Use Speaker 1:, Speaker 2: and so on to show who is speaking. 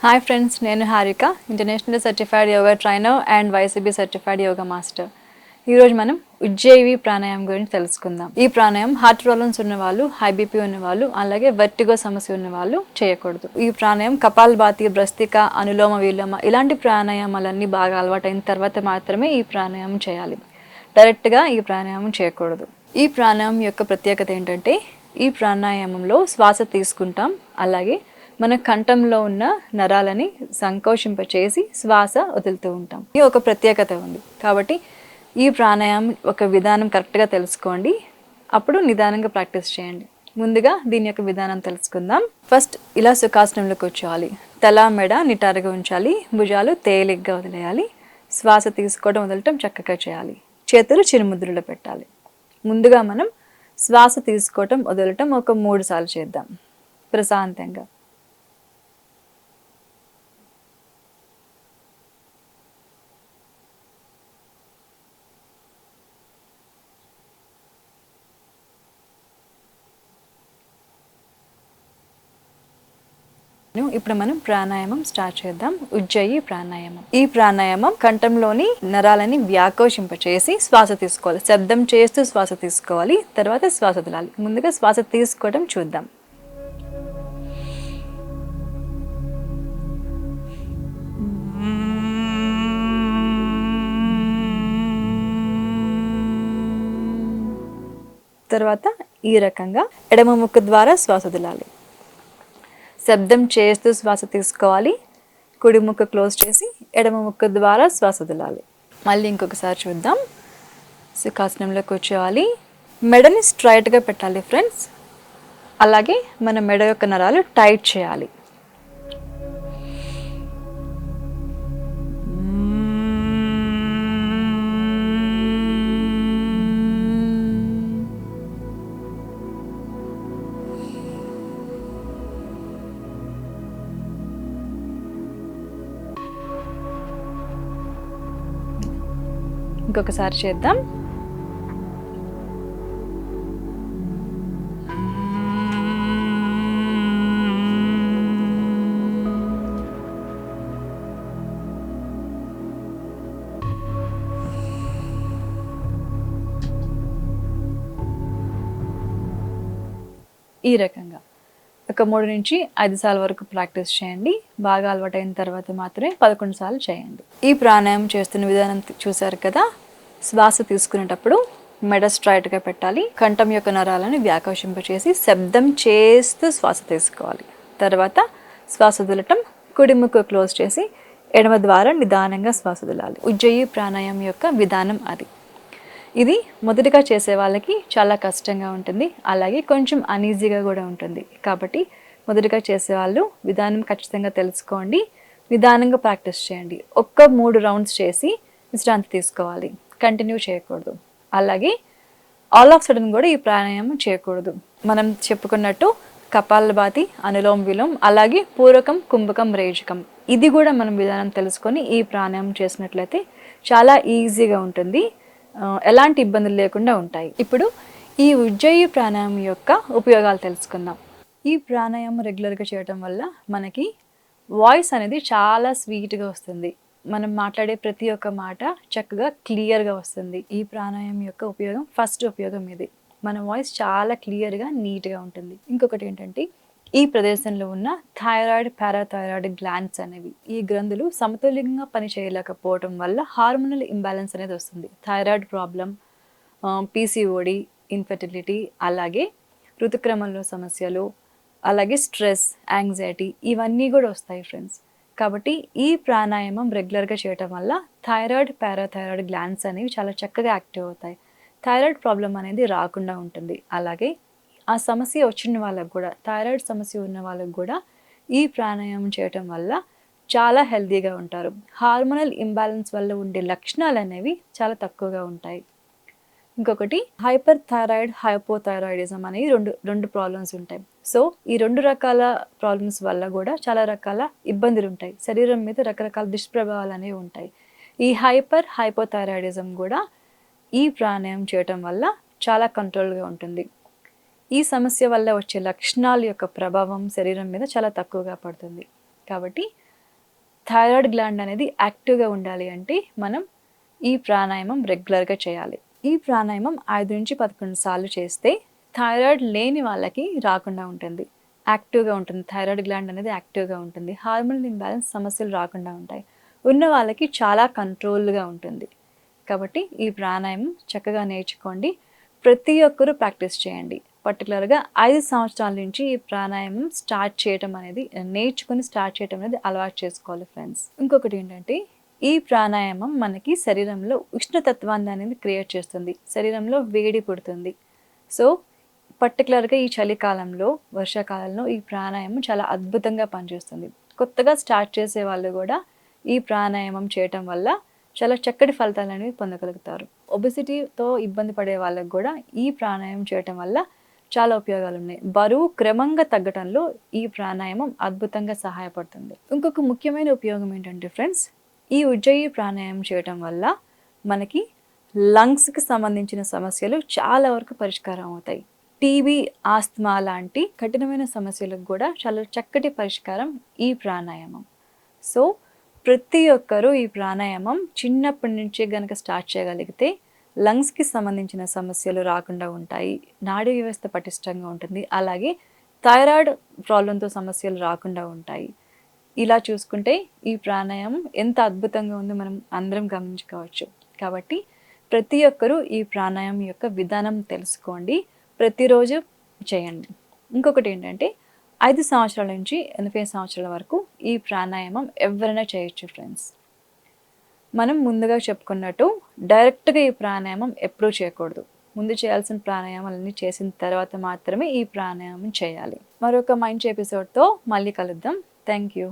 Speaker 1: Hi friends, నేను Harika, international certified yoga trainer and YCB certified yoga master. ఈరోజు మనం ఉజ్జయివి ప్రాణాయామం గురించి తెలుసుకుందాం. ఈ ప్రాణాయామం హార్ట్ ప్రాబ్లమ్స్ ఉన్న వాళ్ళు, హై బీపీ ఉన్న వాళ్ళు, అలాగే వెర్టిగో సమస్య ఉన్న వాళ్ళు చేయకూడదు. ఈ ప్రాణాయామం కపాలభాతి, భ్రస్తిక, అనులోమ విలోమ ఇలాంటి ప్రాణాయామాలన్నీ బాగా అలవాటైన తర్వాత మాత్రమే ఈ ప్రాణాయామం చేయాలి. డైరెక్ట్గా ఈ ప్రాణాయామం చేయకూడదు. ఈ ప్రాణాయామం యొక్క ప్రత్యేకత ఏంటంటే, ఈ ప్రాణాయామంలో శ్వాస తీసుకుంటాం, అలాగే మన కంఠంలో ఉన్న నరాలని సంకోచింపచేసి శ్వాస వదులుతూ ఉంటాం. ఇది ఒక ప్రత్యేకత ఉంది. కాబట్టి ఈ ప్రాణాయామం ఒక విధానం కరెక్ట్గా తెలుసుకోండి, అప్పుడు నిదానంగా ప్రాక్టీస్ చేయండి. ముందుగా దీని యొక్క విధానం తెలుసుకుందాం. ఫస్ట్ ఇలా సుఖాసనంలో కూర్చోవాలి. తల మెడ నిటారుగా ఉంచాలి, భుజాలు తేలిగ్గా వదిలేయాలి. శ్వాస తీసుకోవడం వదలటం చక్కగా చేయాలి. చేతులు చిరుముద్రలో పెట్టాలి. ముందుగా మనం శ్వాస తీసుకోవటం వదలటం ఒక 3 సార్లు చేద్దాం ప్రశాంతంగా. ఇప్పుడు మనం ప్రాణాయామం స్టార్ట్ చేద్దాం. ఉజ్జయి ప్రాణాయామం. ఈ ప్రాణాయామం కంఠంలోని నరాలని వ్యాకోచింపచేసి శ్వాస తీసుకోవాలి. శబ్దం చేస్తూ శ్వాస తీసుకోవాలి, తర్వాత శ్వాస వదలాలి. ముందుగా శ్వాస తీసుకోవడం చూద్దాం. తర్వాత ఈ రకంగా ఎడమ ముక్కు ద్వారా శ్వాస వదలాలి. శబ్దం చేస్తూ శ్వాస తీసుకోవాలి. కుడి ముక్కు క్లోజ్ చేసి ఎడమ ముక్కు ద్వారా శ్వాస వదలాలి. మళ్ళీ ఇంకొకసారి చూద్దాం. సుఖాసనంలో కూర్చోవాలి. మెడని స్ట్రైట్గా పెట్టాలి ఫ్రెండ్స్. అలాగే మన మెడ యొక్క నరాలు టైట్ చేయాలి. ఇంకొకసారి చేద్దాం. ఈ రకంగా ఒక 3 నుంచి 5 సార్లు వరకు ప్రాక్టీస్ చేయండి. బాగా అలవాటైన తర్వాత మాత్రమే 11 సార్లు చేయండి. ఈ ప్రాణాయామం చేస్తున్న విధానం చూశారు కదా. శ్వాస తీసుకునేటప్పుడు మెడ స్ట్రైట్గా పెట్టాలి. కంఠం యొక్క నరాలను వ్యాకోచింపచేసి శబ్దం చేస్తూ శ్వాస తీసుకోవాలి. తర్వాత శ్వాస వదలటం, కుడి ముక్కు క్లోజ్ చేసి ఎడమ ద్వారా నిదానంగా శ్వాస వదలాలి. ఉజ్జయి ప్రాణాయామం యొక్క విధానం అది. ఇది మొదటిగా చేసే వాళ్ళకి చాలా కష్టంగా ఉంటుంది, అలాగే కొంచెం అనీజీగా కూడా ఉంటుంది. కాబట్టి మొదటిగా చేసేవాళ్ళు విధానం ఖచ్చితంగా తెలుసుకోండి, నిదానంగా ప్రాక్టీస్ చేయండి. 3 రౌండ్స్ చేసి విశ్రాంతి తీసుకోవాలి, కంటిన్యూ చేయకూడదు. అలాగే ఆల్ ఆఫ్ సడన్ కూడా ఈ ప్రాణాయామం చేయకూడదు. మనం చెప్పుకున్నట్టు కపాలభాతి, అనులోమ విలోమ, అలాగే పూరకం, కుంభకం, రేచకం, ఇది కూడా మనం విధానం తెలుసుకొని ఈ ప్రాణాయామం చేసినట్లయితే చాలా ఈజీగా ఉంటుంది, ఎలాంటి ఇబ్బందులు లేకుండా ఉంటాయి. ఇప్పుడు ఈ ఉజ్జయి ప్రాణాయామం యొక్క ఉపయోగాలు తెలుసుకుందాం. ఈ ప్రాణాయామం రెగ్యులర్గా చేయడం వల్ల మనకి వాయిస్ అనేది చాలా స్వీట్గా వస్తుంది. మనం మాట్లాడే ప్రతి ఒక్క మాట చక్కగా క్లియర్గా వస్తుంది. ఈ ప్రాణాయామం యొక్క ఉపయోగం, ఫస్ట్ ఉపయోగం ఇది. మన వాయిస్ చాలా క్లియర్గా, నీట్గా ఉంటుంది. ఇంకొకటి ఏంటంటే, ఈ ప్రదేశంలో ఉన్న థైరాయిడ్, పారాథైరాయిడ్ గ్లాండ్స్ అనేవి, ఈ గ్రంథులు సమతుల్యంగా పనిచేయలేకపోవడం వల్ల హార్మోనల్ ఇంబ్యాలెన్స్ అనేది వస్తుంది. థైరాయిడ్ ప్రాబ్లం, పీసీఓడి, ఇన్ఫెర్టిలిటీ, అలాగే ఋతుక్రమంలో సమస్యలు, అలాగే స్ట్రెస్, యాంగ్జైటీ, ఇవన్నీ కూడా వస్తాయి ఫ్రెండ్స్. కాబట్టి ఈ ప్రాణాయామం రెగ్యులర్గా చేయటం వల్ల థైరాయిడ్, పారాథైరాయిడ్ గ్లాండ్స్ అనేవి చాలా చక్కగా యాక్టివ్ అవుతాయి. థైరాయిడ్ ప్రాబ్లం అనేది రాకుండా ఉంటుంది. అలాగే ఆ సమస్య వచ్చిన వాళ్ళకు కూడా, థైరాయిడ్ సమస్య ఉన్న వాళ్ళకు కూడా ఈ ప్రాణాయామం చేయటం వల్ల చాలా హెల్తీగా ఉంటారు. హార్మోనల్ ఇంబ్యాలెన్స్ వల్ల ఉండే లక్షణాలు అనేవి చాలా తక్కువగా ఉంటాయి. ఇంకొకటి హైపర్ థైరాయిడ్, హైపోథైరాయిడిజం అనేవి రెండు ప్రాబ్లమ్స్ ఉంటాయి. సో ఈ 2 రకాల ప్రాబ్లమ్స్ వల్ల కూడా చాలా రకాల ఇబ్బందులు ఉంటాయి. శరీరం మీద రకరకాల దుష్ప్రభావాలు అనేవి ఉంటాయి. ఈ హైపోథైరాయిడిజం కూడా ఈ ప్రాణాయామం చేయటం వల్ల చాలా కంట్రోల్గా ఉంటుంది. ఈ సమస్య వల్ల వచ్చే లక్షణాల యొక్క ప్రభావం శరీరం మీద చాలా తక్కువగా పడుతుంది. కాబట్టి థైరాయిడ్ గ్లాండ్ అనేది యాక్టివ్గా ఉండాలి అంటే మనం ఈ ప్రాణాయామం రెగ్యులర్గా చేయాలి. ఈ ప్రాణాయామం 5 నుంచి 11 సార్లు చేస్తే థైరాయిడ్ లేని వాళ్ళకి రాకుండా ఉంటుంది, యాక్టివ్గా ఉంటుంది. థైరాయిడ్ గ్లాండ్ అనేది యాక్టివ్గా ఉంటుంది. హార్మోన్ ఇంబ్యాలెన్స్ సమస్యలు రాకుండా ఉంటాయి. ఉన్న వాళ్ళకి చాలా కంట్రోల్గా ఉంటుంది. కాబట్టి ఈ ప్రాణాయామం చక్కగా నేర్చుకోండి. ప్రతి ఒక్కరూ ప్రాక్టీస్ చేయండి. పర్టికులర్గా 5 సంవత్సరాల నుంచి ఈ ప్రాణాయామం నేర్చుకుని స్టార్ట్ చేయడం అనేది అలవాటు చేసుకోవాలి ఫ్రెండ్స్. ఇంకొకటి ఏంటంటే ఈ ప్రాణాయామం మనకి శరీరంలో ఉష్ణతత్వాన్ని అనేది క్రియేట్ చేస్తుంది, శరీరంలో వేడి పుడుతుంది. సో పర్టికులర్గా ఈ చలికాలంలో, వర్షాకాలంలో ఈ ప్రాణాయామం చాలా అద్భుతంగా పనిచేస్తుంది. కొత్తగా స్టార్ట్ చేసే వాళ్ళు కూడా ఈ ప్రాణాయామం చేయటం వల్ల చాలా చక్కటి ఫలితాలు అనేవి పొందగలుగుతారు. ఒబెసిటీతో ఇబ్బంది పడే వాళ్ళకు కూడా ఈ ప్రాణాయామం చేయటం వల్ల చాలా ఉపయోగాలు ఉన్నాయి. బరువు క్రమంగా తగ్గటంలో ఈ ప్రాణాయామం అద్భుతంగా సహాయపడుతుంది. ఇంకొక ముఖ్యమైన ఉపయోగం ఏంటంటే ఫ్రెండ్స్, ఈ ఉజ్జయి ప్రాణాయామం చేయటం వల్ల మనకి లంగ్స్కి సంబంధించిన సమస్యలు చాలా వరకు పరిష్కారం అవుతాయి. టీబీ, ఆస్తమా లాంటి కఠినమైన సమస్యలకు కూడా చాలా చక్కటి పరిష్కారం ఈ ప్రాణాయామం. సో ప్రతి ఒక్కరూ ఈ ప్రాణాయామం చిన్నప్పటి నుంచే కనుక స్టార్ట్ చేయగలిగితే లంగ్స్కి సంబంధించిన సమస్యలు రాకుండా ఉంటాయి, నాడీ వ్యవస్థ పటిష్టంగా ఉంటుంది, అలాగే థైరాయిడ్ ప్రాబ్లంతో సమస్యలు రాకుండా ఉంటాయి. ఇలా చూసుకుంటే ఈ ప్రాణాయామం ఎంత అద్భుతంగా ఉందో మనం అందరం గమనించుకోవచ్చు. కాబట్టి ప్రతి ఒక్కరూ ఈ ప్రాణాయామం యొక్క విధానం తెలుసుకోండి, ప్రతిరోజు చేయండి. ఇంకొకటి ఏంటంటే 5 సంవత్సరాల నుంచి 80 సంవత్సరాల వరకు ఈ ప్రాణాయామం ఎవరైనా చేయొచ్చు ఫ్రెండ్స్. మనం ముందుగా చెప్పుకున్నట్టు డైరెక్ట్గా ఈ ప్రాణాయామం ఎప్పుడూ చేయకూడదు. ముందు చేయాల్సిన ప్రాణాయామాలన్నీ చేసిన తర్వాత మాత్రమే ఈ ప్రాణాయామం చేయాలి. మరొక మంచి ఎపిసోడ్తో మళ్ళీ కలుద్దాం. Thank you.